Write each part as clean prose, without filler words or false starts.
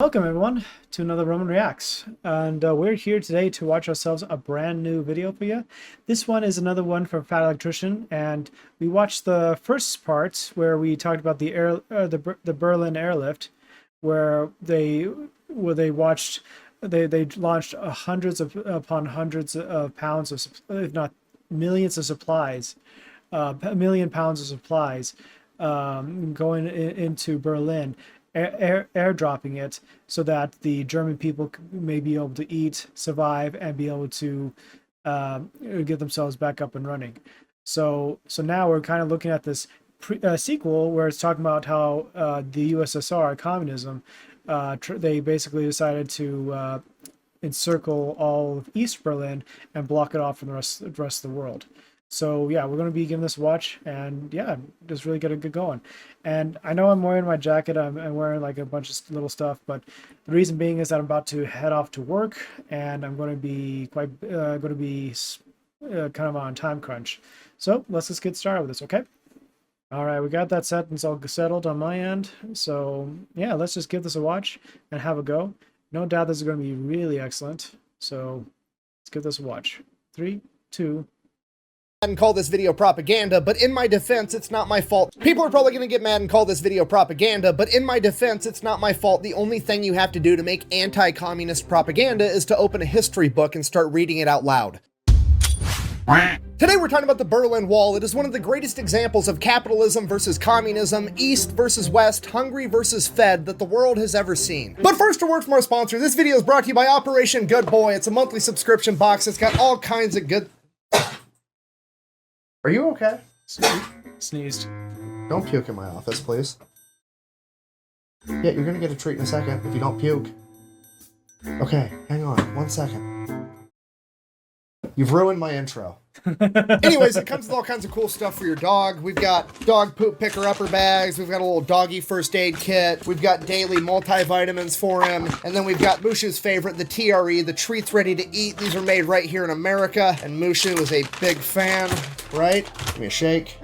Welcome everyone to another Roman Reacts, and we're here today to watch ourselves a brand new video for you. This one is another one from Fat Electrician, and we watched the first part where we talked about the Berlin airlift, where they launched hundreds upon hundreds of pounds of, if not millions of supplies, a million pounds of supplies going into Berlin. Airdropping it so that the German people may be able to eat, survive, and be able to get themselves back up and running. So now we're kind of looking at this sequel where it's talking about how the USSR, communism, they basically decided to encircle all of East Berlin and block it off from the rest of the world. So yeah, we're going to be giving this a watch, and yeah, just really get a good going. And I know I'm wearing my jacket, I'm wearing like a bunch of little stuff, but the reason being is that I'm about to head off to work, and I'm going to be kind of on time crunch. So let's just get started with this, okay? All right, we got that sentence all settled on my end. So yeah, let's just give this a watch and have a go. No doubt this is going to be really excellent. So let's give this a watch. 3, 2, and call this video propaganda, but in my defense, it's not my fault. People are probably gonna get mad and call this video propaganda, but in my defense, it's not my fault. The only thing you have to do to make anti-communist propaganda is to open a history book and start reading it out loud. Today we're talking about the Berlin Wall. It is one of the greatest examples of capitalism versus communism, East versus West, hungry versus fed that the world has ever seen. But first, a word from our sponsor. This video is brought to you by Operation Good Boy. It's a monthly subscription box. It's got all kinds of good... Are you okay? sneezed. Don't puke in my office, please. Yeah, you're gonna get a treat in a second if you don't puke. Okay, hang on, 1 second. You've ruined my intro. Anyways, it comes with all kinds of cool stuff for your dog. We've got dog poop picker-upper bags. We've got a little doggy first aid kit. We've got daily multivitamins for him. And then we've got Mushu's favorite, the TRE, the treats ready to eat. These are made right here in America. And Mushu is a big fan, right? Give me a shake.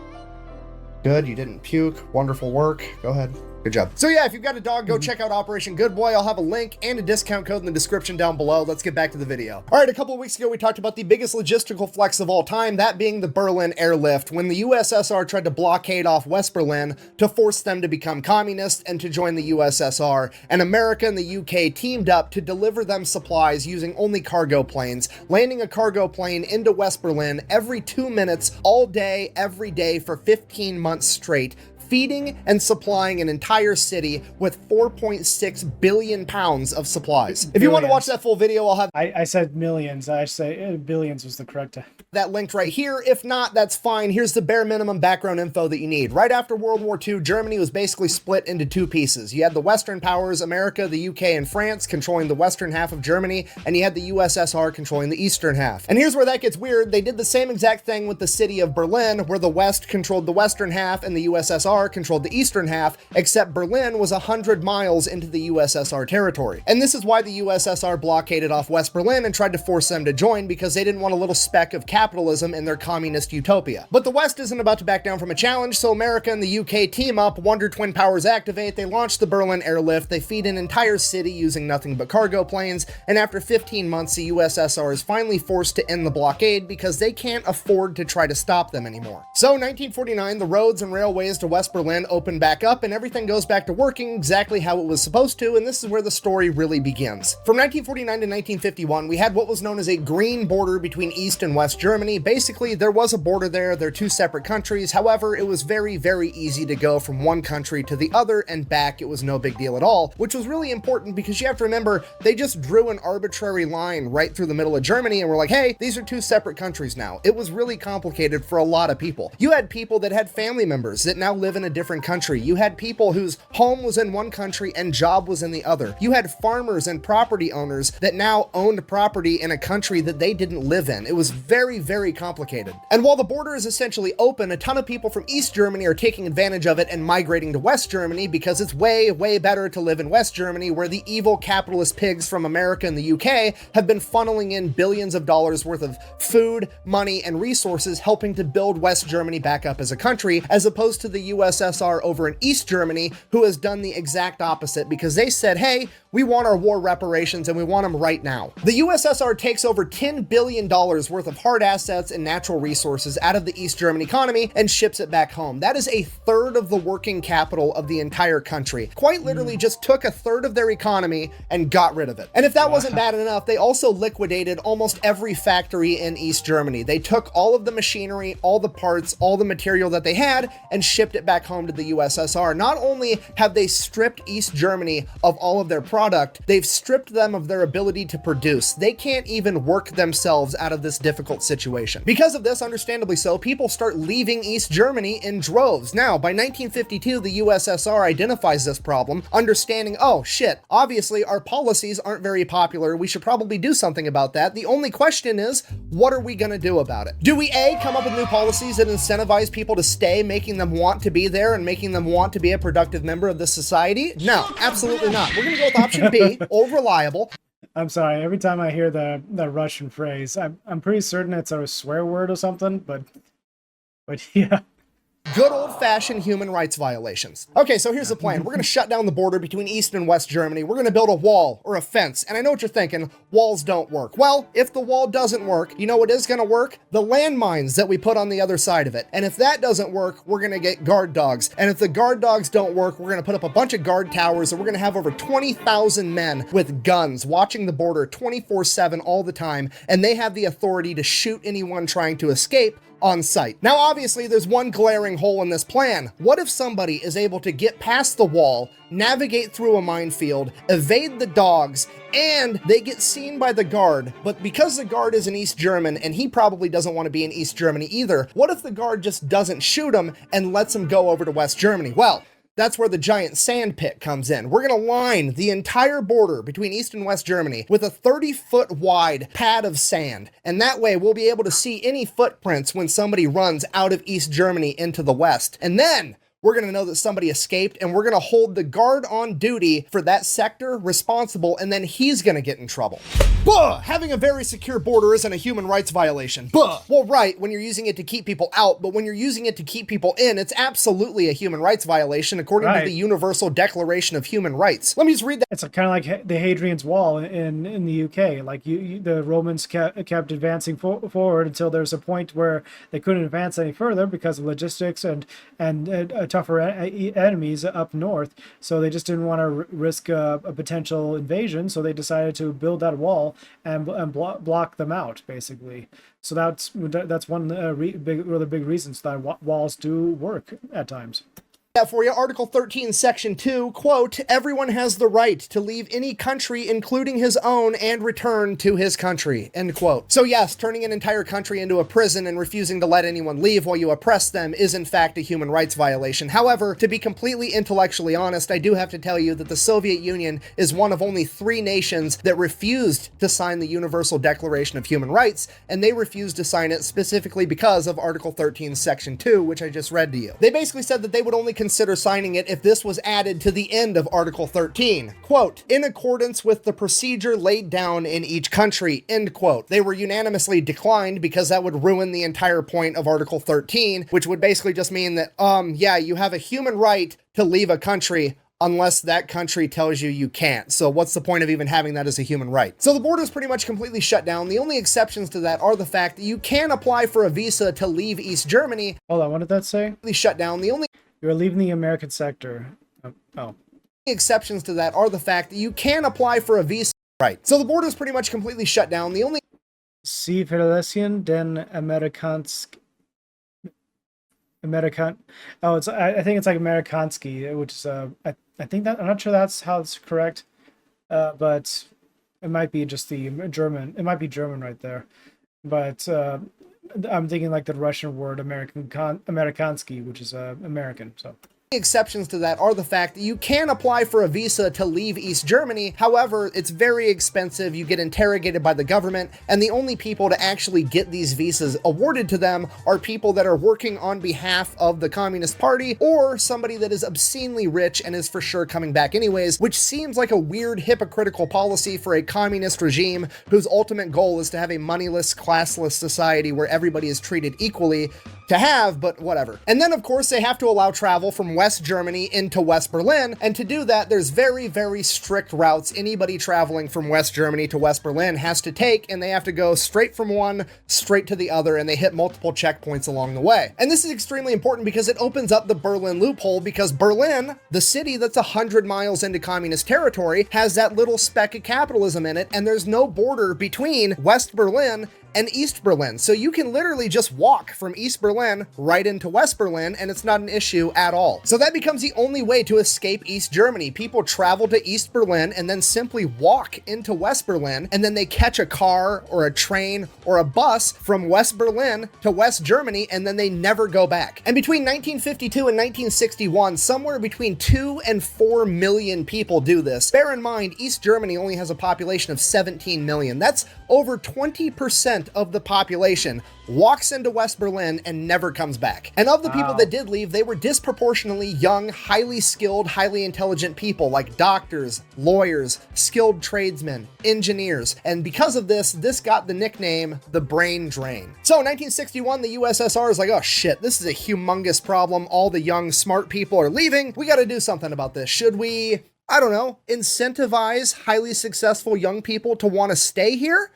Good, you didn't puke. Wonderful work. Go ahead. Good job. So yeah, if you've got a dog, go check out Operation Good Boy. I'll have a link and a discount code in the description down below. Let's get back to the video. All right, a couple of weeks ago, we talked about the biggest logistical flex of all time, that being the Berlin airlift, when the USSR tried to blockade off West Berlin to force them to become communist and to join the USSR, and America and the UK teamed up to deliver them supplies using only cargo planes, landing a cargo plane into West Berlin every 2 minutes, all day, every day for 15 months straight, feeding and supplying an entire city with 4.6 billion pounds of supplies. If you want to watch that full video, I'll have... I said millions. I say billions was the correct... that linked right here. If not, that's fine. Here's the bare minimum background info that you need. Right after World War II, Germany was basically split into two pieces. You had the Western powers, America, the UK, and France, controlling the western half of Germany, and you had the USSR controlling the eastern half. And here's where that gets weird. They did the same exact thing with the city of Berlin, where the West controlled the western half and the USSR controlled the eastern half, except Berlin was 100 miles into the USSR territory. And this is why the USSR blockaded off West Berlin and tried to force them to join, because they didn't want a little speck of capitalism in their communist utopia. But the West isn't about to back down from a challenge, so America and the UK team up, Wonder Twin powers activate, they launch the Berlin airlift, they feed an entire city using nothing but cargo planes, and after 15 months, the USSR is finally forced to end the blockade because they can't afford to try to stop them anymore. So 1949, the roads and railways to West Berlin open back up and everything goes back to working exactly how it was supposed to, and this is where the story really begins. From 1949 to 1951, we had what was known as a green border between East and West Germany. Basically, there was a border there. They're two separate countries. However, it was very, very easy to go from one country to the other and back. It was no big deal at all, which was really important because you have to remember, they just drew an arbitrary line right through the middle of Germany and were like, hey, these are two separate countries now. It was really complicated for a lot of people. You had people that had family members that now live in a different country. You had people whose home was in one country and job was in the other. You had farmers and property owners that now owned property in a country that they didn't live in. It was very, very complicated. And while the border is essentially open, a ton of people from East Germany are taking advantage of it and migrating to West Germany because it's way, way better to live in West Germany, where the evil capitalist pigs from America and the UK have been funneling in billions of dollars worth of food, money, and resources, helping to build West Germany back up as a country, as opposed to the USSR over in East Germany, who has done the exact opposite because they said, hey, We want our war reparations and we want them right now. The USSR takes over $10 billion worth of hard assets and natural resources out of the East German economy and ships it back home. That is a third of the working capital of the entire country. Quite literally just took a third of their economy and got rid of it. And if that wasn't bad enough, they also liquidated almost every factory in East Germany. They took all of the machinery, all the parts, all the material that they had and shipped it back home to the USSR. Not only have they stripped East Germany of all of their product, they've stripped them of their ability to produce. They can't even work themselves out of this difficult situation. Because of this, understandably so, people start leaving East Germany in droves. Now, by 1952, the USSR identifies this problem, understanding, oh shit, obviously our policies aren't very popular. We should probably do something about that. The only question is, what are we gonna do about it? Do we A, come up with new policies that incentivize people to stay, making them want to be there and making them want to be a productive member of the society? No, absolutely not. We're gonna go with option B, old reliable. I'm sorry, every time I hear the Russian phrase, I'm pretty certain it's a swear word or something, but yeah. Good old-fashioned human rights violations. Okay, so here's the plan. We're going to shut down the border between East and West Germany. We're going to build a wall or a fence. And I know what you're thinking. Walls don't work. Well, if the wall doesn't work, you know what is going to work? The landmines that we put on the other side of it. And if that doesn't work, we're going to get guard dogs. And if the guard dogs don't work, we're going to put up a bunch of guard towers and we're going to have over 20,000 men with guns watching the border 24/7 all the time. And they have the authority to shoot anyone trying to escape on site. Now, obviously, there's one glaring hole in this plan. What if somebody is able to get past the wall, navigate through a minefield, evade the dogs, and they get seen by the guard, but because the guard is an East German and he probably doesn't want to be in East Germany either, what if the guard just doesn't shoot him and lets him go over to West Germany? Well, that's where the giant sand pit comes in. We're gonna line the entire border between East and West Germany with a 30-foot wide pad of sand. And that way we'll be able to see any footprints when somebody runs out of East Germany into the West. And then we're gonna know that somebody escaped and we're gonna hold the guard on duty for that sector responsible, and then he's gonna get in trouble. Buh! Having a very secure border isn't a human rights violation. Buh! Well, right, when you're using it to keep people out, but when you're using it to keep people in, it's absolutely a human rights violation according to the Universal Declaration of Human Rights. Let me just read that. It's kind of like the Hadrian's Wall in the UK. Like the Romans kept advancing forward until there's a point where they couldn't advance any further because of logistics and tougher enemies up north. So they just didn't want to risk a potential invasion. So they decided to build that wall and block them out, basically. So that's one really big reasons that walls do work at times. For you, Article 13, Section 2, quote, everyone has the right to leave any country, including his own, and return to his country, end quote. So yes, turning an entire country into a prison and refusing to let anyone leave while you oppress them is in fact a human rights violation. However, to be completely intellectually honest, I do have to tell you that the Soviet Union is one of only 3 nations that refused to sign the Universal Declaration of Human Rights, and they refused to sign it specifically because of Article 13, Section 2, which I just read to you. They basically said that they would only consider signing it if this was added to the end of Article 13. Quote, in accordance with the procedure laid down in each country, end quote. They were unanimously declined because that would ruin the entire point of Article 13, which would basically just mean that, yeah, you have a human right to leave a country unless that country tells you you can't. So what's the point of even having that as a human right? So the border is pretty much completely shut down. The only exceptions to that are the fact that you can apply for a visa to leave East Germany. Hold on, what did that say? Shut down. The only You're leaving the American sector. Oh. Exceptions to that are the fact that you can apply for a visa. Right. So the border is pretty much completely shut down. The only Sie verlassen den Amerikansk. Oh, it's I think it's like Amerikanski, which is I think that I'm not sure that's how it's correct, but it might be just the German. It might be German right there, but I'm thinking like the Russian word Amerikansky, which is American. So. exceptions to that are the fact that you can apply for a visa to leave East Germany. However, it's very expensive. You get interrogated by the government, and the only people to actually get these visas awarded to them are people that are working on behalf of the Communist Party or somebody that is obscenely rich and is for sure coming back anyways, which seems like a weird hypocritical policy for a communist regime whose ultimate goal is to have a moneyless, classless society where everybody is treated equally to have, but whatever. And then of course they have to allow travel from from West Germany into West Berlin. And to do that, there's very, very strict routes anybody traveling from West Germany to West Berlin has to take, and they have to go straight from one, straight to the other, and they hit multiple checkpoints along the way. And this is extremely important because it opens up the Berlin loophole, because Berlin, the city that's 100 miles into communist territory, has that little speck of capitalism in it, and there's no border between West Berlin and East Berlin. So you can literally just walk from East Berlin right into West Berlin, and it's not an issue at all. So that becomes the only way to escape East Germany. People travel to East Berlin and then simply walk into West Berlin, and then they catch a car or a train or a bus from West Berlin to West Germany, and then they never go back. And between 1952 and 1961, somewhere between 2 and 4 million people do this. Bear in mind, East Germany only has a population of 17 million. That's over 20% of the population walks into West Berlin and never comes back. And of the people that did leave, they were disproportionately young, highly skilled, highly intelligent people like doctors, lawyers, skilled tradesmen, engineers. And because of this, this got the nickname the brain drain. So in 1961, the USSR is like, oh shit, this is a humongous problem. All the young, smart people are leaving. We got to do something about this. Should we, I don't know, incentivize highly successful young people to want to stay here?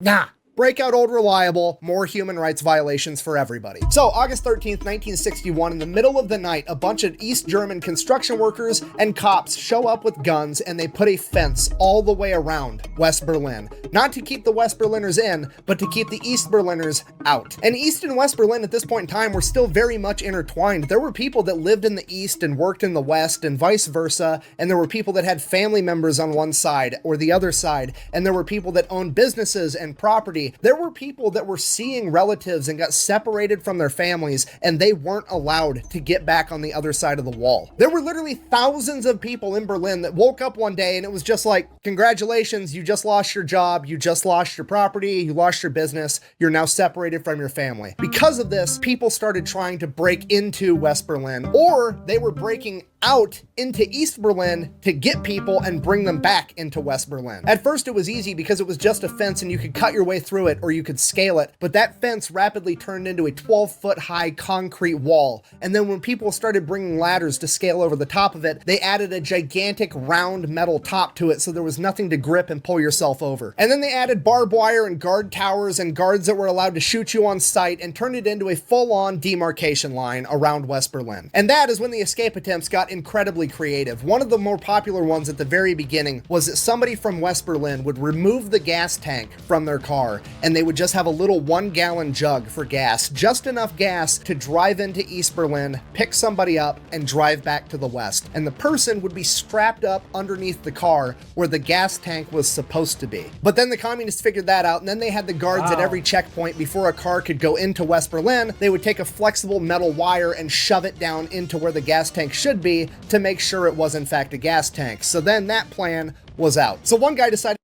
Nah. Break out old reliable, more human rights violations for everybody. So August 13th, 1961, in the middle of the night, a bunch of East German construction workers and cops show up with guns, and they put a fence all the way around West Berlin. Not to keep the West Berliners in, but to keep the East Berliners out. And East and West Berlin at this point in time were still very much intertwined. There were people that lived in the East and worked in the West and vice versa, and there were people that had family members on one side or the other side, and there were people that owned businesses and property. There were people that were seeing relatives and got separated from their families, and they weren't allowed to get back on the other side of the wall. There were literally thousands of people in Berlin that woke up one day and it was just like, congratulations, you just lost your job, you just lost your property, you lost your business, you're now separated from your family. Because of this, people started trying to break into West Berlin, or they were breaking out into East Berlin to get people and bring them back into West Berlin. At first it was easy because it was just a fence and you could cut your way through it or you could scale it, but that fence rapidly turned into a 12-foot high concrete wall. And then when people started bringing ladders to scale over the top of it, they added a gigantic round metal top to it so there was nothing to grip and pull yourself over. And then they added barbed wire and guard towers and guards that were allowed to shoot you on sight and turned it into a full-on demarcation line around West Berlin. And that is when the escape attempts got incredibly creative. One of the more popular ones at the very beginning was that somebody from West Berlin would remove the gas tank from their car, and they would just have a little 1-gallon jug for gas, just enough gas to drive into East Berlin, pick somebody up, and drive back to the West. And the person would be strapped up underneath the car where the gas tank was supposed to be. But then the communists figured that out, and then they had the guards at every checkpoint before a car could go into West Berlin. They would take a flexible metal wire and shove it down into where the gas tank should be to make sure it was in fact a gas tank. So then that plan was out. So one guy decided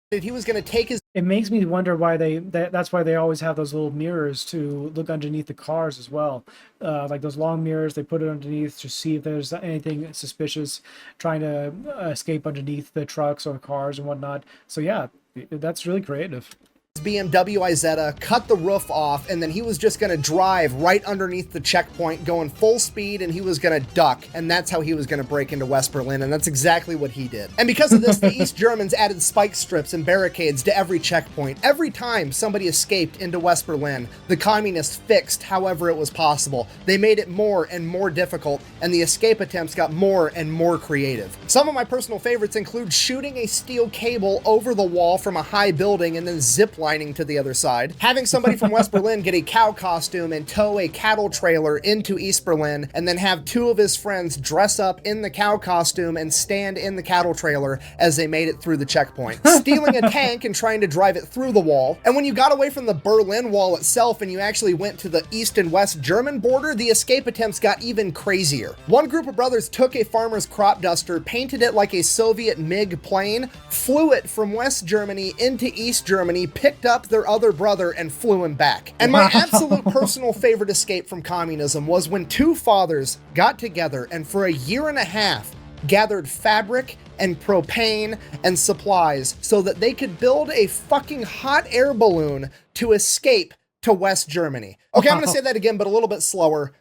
he was going to take his... It makes me wonder why that's why they always have those little mirrors to look underneath the cars as well. Like those long mirrors, they put it underneath to see if there's anything suspicious trying to escape underneath the trucks or the cars and whatnot. So yeah, that's really creative. BMW Isetta, cut the roof off, and then he was just going to drive right underneath the checkpoint going full speed, and he was going to duck, and that's how he was going to break into West Berlin, and that's exactly what he did. And because of this, the East Germans added spike strips and barricades to every checkpoint. Every time somebody escaped into West Berlin, the communists fixed however it was possible. They made it more and more difficult, and the escape attempts got more and more creative. Some of my personal favorites include shooting a steel cable over the wall from a high building and then ziplining to the other side, having somebody from West Berlin get a cow costume and tow a cattle trailer into East Berlin, and then have 2 of his friends dress up in the cow costume and stand in the cattle trailer as they made it through the checkpoint, stealing a tank and trying to drive it through the wall. And when you got away from the Berlin Wall itself and you actually went to the East and West German border, the escape attempts got even crazier. One group of brothers took a farmer's crop duster, painted it like a Soviet MiG plane, flew it from West Germany into East Germany, picked up their other brother, and flew him back. And my absolute personal favorite escape from communism was when 2 fathers got together and for a year and a half gathered fabric and propane and supplies so that they could build a fucking hot air balloon to escape to West Germany. Okay, I'm gonna say that again, but a little bit slower.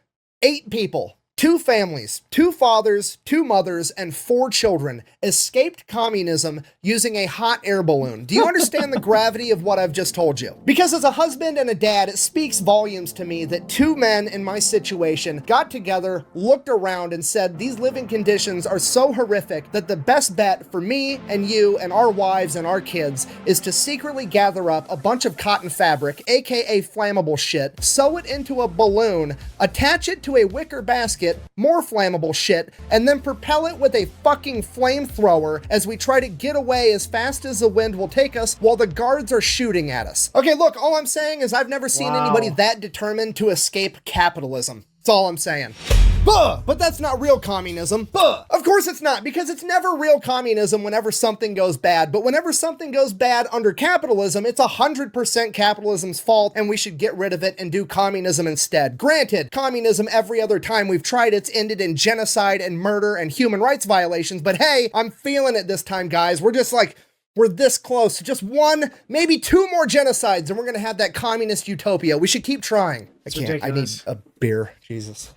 8 people 2 families, 2 fathers, 2 mothers, and 4 children escaped communism using a hot air balloon. Do you understand the gravity of what I've just told you? Because as a husband and a dad, it speaks volumes to me that 2 men in my situation got together, looked around, and said these living conditions are so horrific that the best bet for me and you and our wives and our kids is to secretly gather up a bunch of cotton fabric, aka flammable shit, sew it into a balloon, attach it to a wicker basket, more flammable shit, and then propel it with a fucking flamethrower as we try to get away as fast as the wind will take us while the guards are shooting at us. Okay, look, all I'm saying is I've never seen anybody that determined to escape capitalism. That's all I'm saying. But that's not real communism. Of course it's not, because it's never real communism whenever something goes bad. But whenever something goes bad under capitalism, it's 100% capitalism's fault, and we should get rid of it and do communism instead. Granted, communism every other time we've tried it's ended in genocide and murder and human rights violations, but hey, I'm feeling it this time, guys. We're this close to just 1, maybe 2 more genocides, and we're gonna have that communist utopia. We should keep trying. I can't. Ridiculous. I need a beer. Jesus.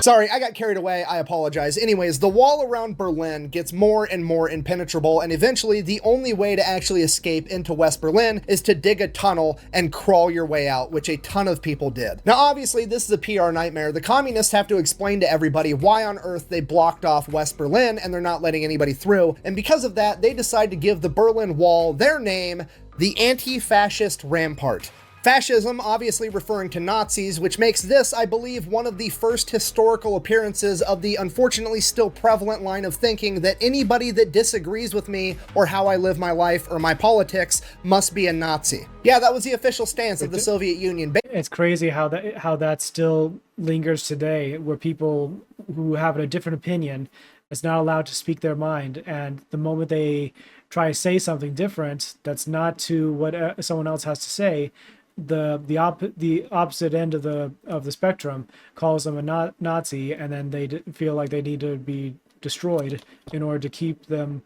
Sorry, I got carried away. I apologize. Anyways, the wall around Berlin gets more and more impenetrable, and eventually the only way to actually escape into West Berlin is to dig a tunnel and crawl your way out, which a ton of people did. Now, obviously, this is a PR nightmare. The communists have to explain to everybody why on earth they blocked off West Berlin and they're not letting anybody through, and because of that, they decide to give the Berlin Wall their name, the Anti-Fascist Rampart. Fascism, obviously referring to Nazis, which makes this, I believe, one of the first historical appearances of the unfortunately still prevalent line of thinking that anybody that disagrees with me or how I live my life or my politics must be a Nazi. Yeah, that was the official stance of the Soviet Union. It's crazy how that still lingers today, where people who have a different opinion is not allowed to speak their mind, and the moment they try to say something different that's not to what someone else has to say, the opposite end of the spectrum calls them a Nazi, and then they feel like they need to be destroyed in order to keep them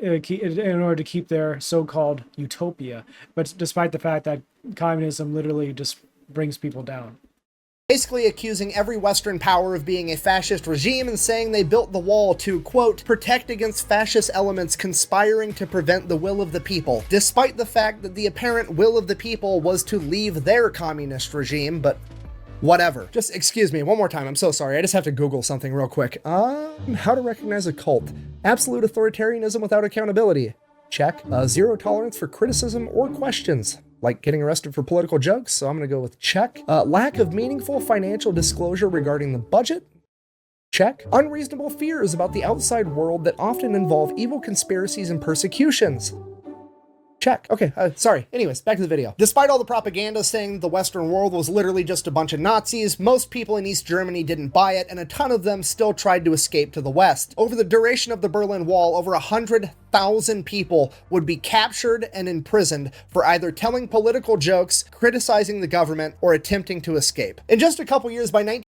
in order to keep their so-called utopia. But despite the fact that communism literally just brings people down. Basically accusing every Western power of being a fascist regime and saying they built the wall to, quote, protect against fascist elements conspiring to prevent the will of the people, despite the fact that the apparent will of the people was to leave their communist regime, but whatever. Just excuse me one more time, I'm so sorry, I just have to Google something real quick. How to recognize a cult. Absolute authoritarianism without accountability. Check. Zero tolerance for criticism or questions. Like getting arrested for political jokes, so I'm gonna go with check. Lack of meaningful financial disclosure regarding the budget. Check. Unreasonable fears about the outside world that often involve evil conspiracies and persecutions. Check. Okay, sorry. Anyways, back to the video. Despite all the propaganda saying the Western world was literally just a bunch of Nazis, most people in East Germany didn't buy it, and a ton of them still tried to escape to the West. Over the duration of the Berlin Wall, over 100,000 people would be captured and imprisoned for either telling political jokes, criticizing the government, or attempting to escape. In just a couple years, by Kind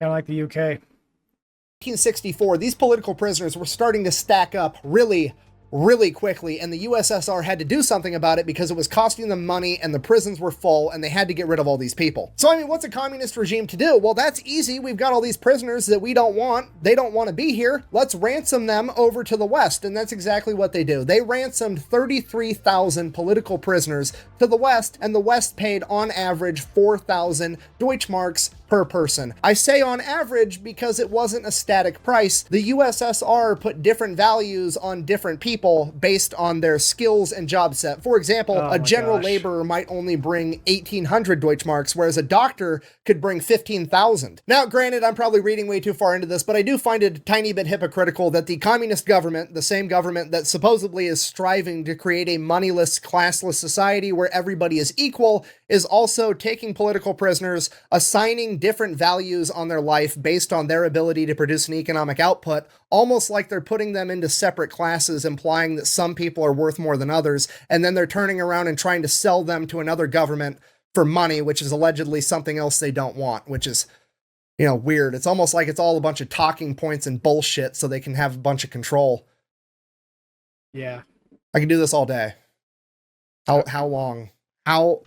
of like the UK. 1964, these political prisoners were starting to stack up really quickly, and the USSR had to do something about it because it was costing them money and the prisons were full and they had to get rid of all these people. So I mean, what's a communist regime to do? Well, that's easy. We've got all these prisoners that we don't want. They don't want to be here. Let's ransom them over to the West. And that's exactly what they do. They ransomed 33,000 political prisoners to the West, and the West paid on average 4,000 Deutschmarks per person. I say on average because it wasn't a static price. The USSR put different values on different people based on their skills and job set. For example, a general laborer might only bring 1,800 Deutschmarks, whereas a doctor could bring 15,000. Now, granted, I'm probably reading way too far into this, but I do find it a tiny bit hypocritical that the communist government, the same government that supposedly is striving to create a moneyless, classless society where everybody is equal, is also taking political prisoners, assigning different values on their life based on their ability to produce an economic output, almost like they're putting them into separate classes, implying that some people are worth more than others, and then they're turning around and trying to sell them to another government for money, which is allegedly something else they don't want, which is, you know, weird. It's almost like it's all a bunch of talking points and bullshit so they can have a bunch of control. Yeah. I can do this all day. How long?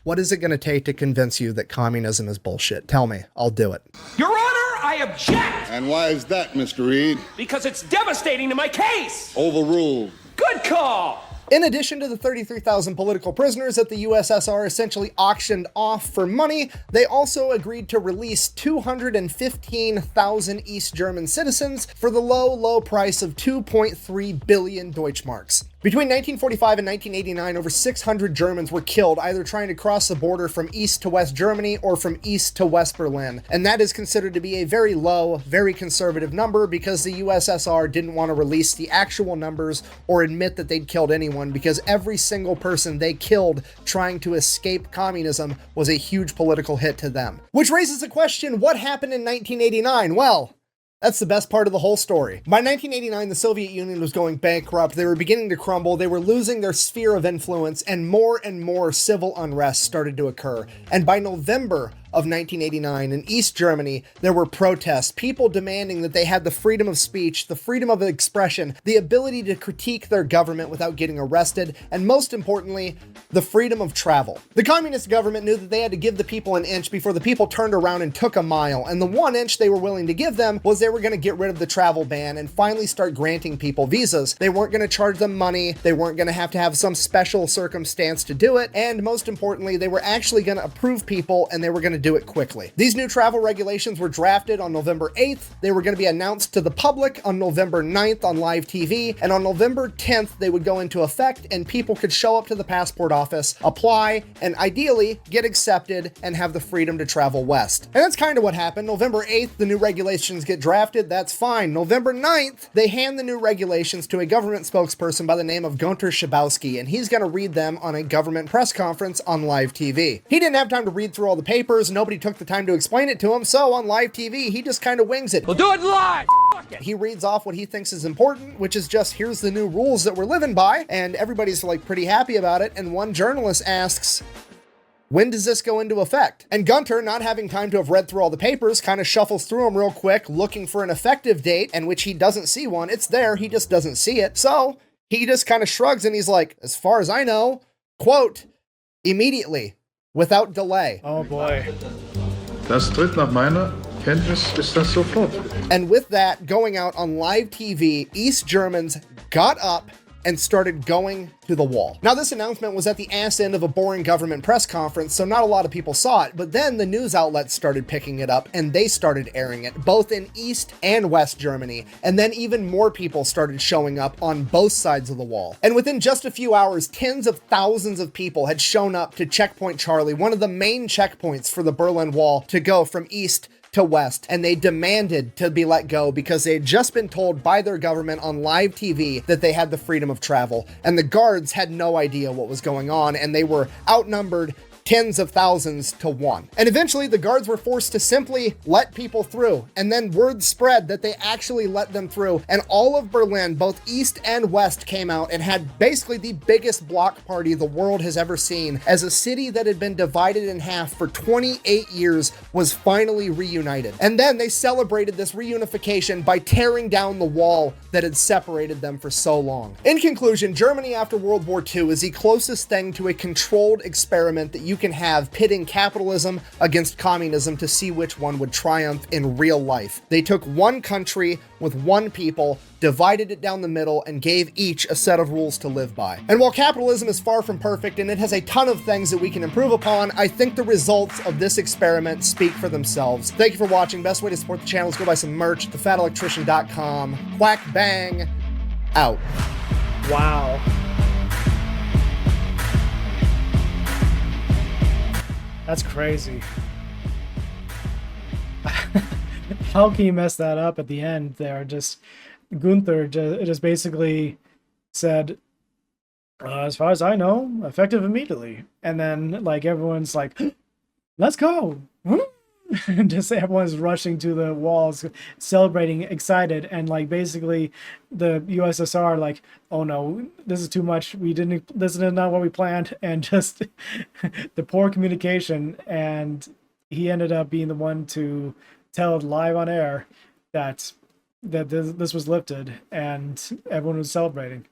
What is it going to take to convince you that communism is bullshit? Tell me. I'll do it. Your Honor, I object! And why is that, Mr. Reed? Because it's devastating to my case! Overruled. Good call! In addition to the 33,000 political prisoners that the USSR essentially auctioned off for money, they also agreed to release 215,000 East German citizens for the low price of 2.3 billion Deutschmarks. Between 1945 and 1989, over 600 Germans were killed either trying to cross the border from East to West Germany or from East to West Berlin. And that is considered to be a very low, very conservative number because the USSR didn't want to release the actual numbers or admit that they'd killed anyone, because every single person they killed trying to escape communism was a huge political hit to them. Which raises the question, what happened in 1989? Well, that's the best part of the whole story. By 1989, the Soviet Union was going bankrupt. They were beginning to crumble. They were losing their sphere of influence, and more civil unrest started to occur. And by November of 1989, in East Germany, there were protests, people demanding that they had the freedom of speech, the freedom of expression, the ability to critique their government without getting arrested, and most importantly, the freedom of travel. The communist government knew that they had to give the people an inch before the people turned around and took a mile, and the 1 inch they were willing to give them was they were going to get rid of the travel ban and finally start granting people visas. They weren't going to charge them money, they weren't going to have some special circumstance to do it, and most importantly, they were actually going to approve people, and they were going to do it quickly. These new travel regulations were drafted on November 8th, they were going to be announced to the public on November 9th on live TV, and on November 10th they would go into effect, and people could show up to the passport office, apply, and ideally get accepted and have the freedom to travel west. And that's kind of what happened. November 8th, the new regulations get drafted, that's fine. November 9th, they hand the new regulations to a government spokesperson by the name of Gunter Schabowski, and he's going to read them on a government press conference on live TV. He didn't have time to read through all the papers, nobody took the time to explain it to him, so on live TV, he just kind of wings it. We'll do it live! He reads off what he thinks is important, which is just, here's the new rules that we're living by, and everybody's like pretty happy about it, and one journalist asks, when does this go into effect? And Gunter, not having time to have read through all the papers, kind of shuffles through them real quick, looking for an effective date, and which he doesn't see one. It's there, he just doesn't see it. So he just kind of shrugs and he's like, as far as I know, quote, immediately, without delay. Oh boy. Das tritt nach meiner Kenntnis ist das sofort. And with that, going out on live TV, East Germans got up and started going to the wall. Now, this announcement was at the ass end of a boring government press conference, so not a lot of people saw it, but then the news outlets started picking it up and they started airing it, both in East and West Germany, and then even more people started showing up on both sides of the wall. And within just a few hours, tens of thousands of people had shown up to Checkpoint Charlie, one of the main checkpoints for the Berlin Wall, to go from East to West, and they demanded to be let go because they had just been told by their government on live TV that they had the freedom of travel, and the guards had no idea what was going on, and they were outnumbered tens of thousands to 1. And eventually the guards were forced to simply let people through, and then word spread that they actually let them through, and all of Berlin, both East and West, came out and had basically the biggest block party the world has ever seen, as a city that had been divided in half for 28 years was finally reunited. And then they celebrated this reunification by tearing down the wall that had separated them for so long. In conclusion, Germany after World War II is the closest thing to a controlled experiment that you can have, pitting capitalism against communism to see which one would triumph in real life. They took one country with one people, divided it down the middle, and gave each a set of rules to live by. And while capitalism is far from perfect and it has a ton of things that we can improve upon, I think the results of this experiment speak for themselves. Thank you for watching. Best way to support the channel is go buy some merch at thefatelectrician.com. Quack bang, out. Wow. That's crazy. How can you mess that up at the end there? Gunther just basically said, as far as I know, effective immediately. And then like everyone's like, let's go. And just everyone's rushing to the walls, celebrating, excited, and like basically the USSR like, oh no, this is too much. This is not what we planned, and just the poor communication. And he ended up being the one to tell live on air that this was lifted, and everyone was celebrating.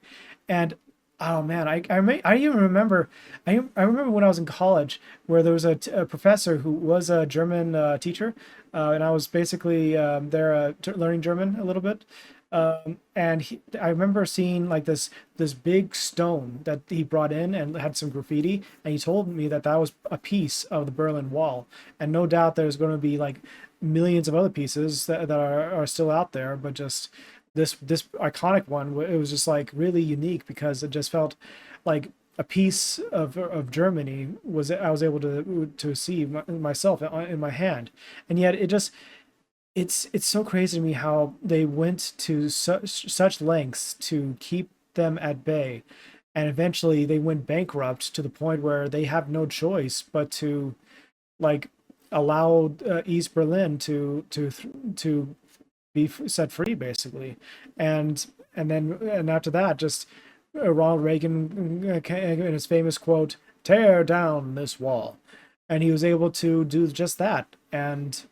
And Oh man, I even remember I remember when I was in college where there was a professor who was a German teacher, and I was basically there learning German a little bit. And I remember seeing like this big stone that he brought in and had some graffiti, and he told me that that was a piece of the Berlin Wall, and no doubt there's going to be like millions of other pieces that are still out there, but just this iconic one, it was just like really unique because it just felt like a piece of Germany was I was able to see myself in my hand, and yet it just it's so crazy to me how they went to such lengths to keep them at bay, and eventually they went bankrupt to the point where they have no choice but to like allow East Berlin to be set free basically, and after that, just Ronald Reagan in his famous quote, "Tear down this wall," and he was able to do just that, and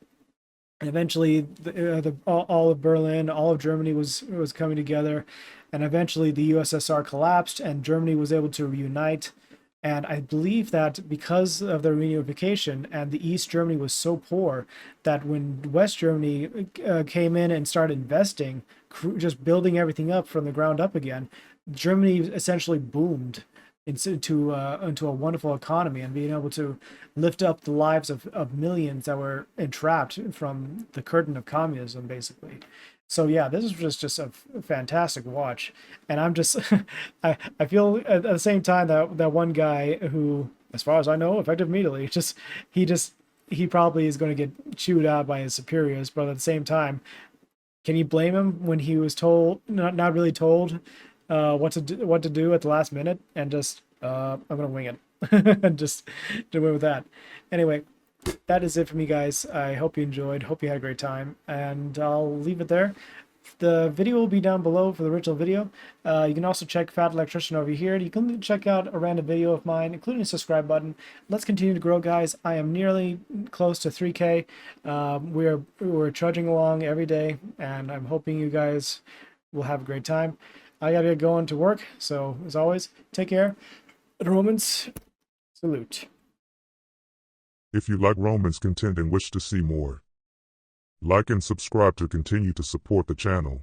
eventually all of Berlin, all of Germany was coming together, and eventually the USSR collapsed and Germany was able to reunite. And I believe that because of the reunification and the East Germany was so poor that when West Germany came in and started investing, just building everything up from the ground up again, Germany essentially boomed into a wonderful economy and being able to lift up the lives of millions that were entrapped from the curtain of communism, basically. So yeah, this is just a fantastic watch, and I'm just I feel at the same time that that one guy who, as far as I know, effective immediately, just he probably is going to get chewed out by his superiors, but at the same time, can you blame him when he was told, not really told, what to do at the last minute, and just I'm gonna wing it and just do away with that. Anyway, that is it for me, guys. I hope you enjoyed. Hope you had a great time, and I'll leave it there. The video will be down below for the original video. You can also check Fat Electrician over here. You can check out a random video of mine, including a subscribe button. Let's continue to grow, guys. I am nearly close to 3K. We're trudging along every day, and I'm hoping you guys will have a great time. I gotta get going to work, so as always, take care. Romans, salute. If you like Romans content and wish to see more, like and subscribe to continue to support the channel.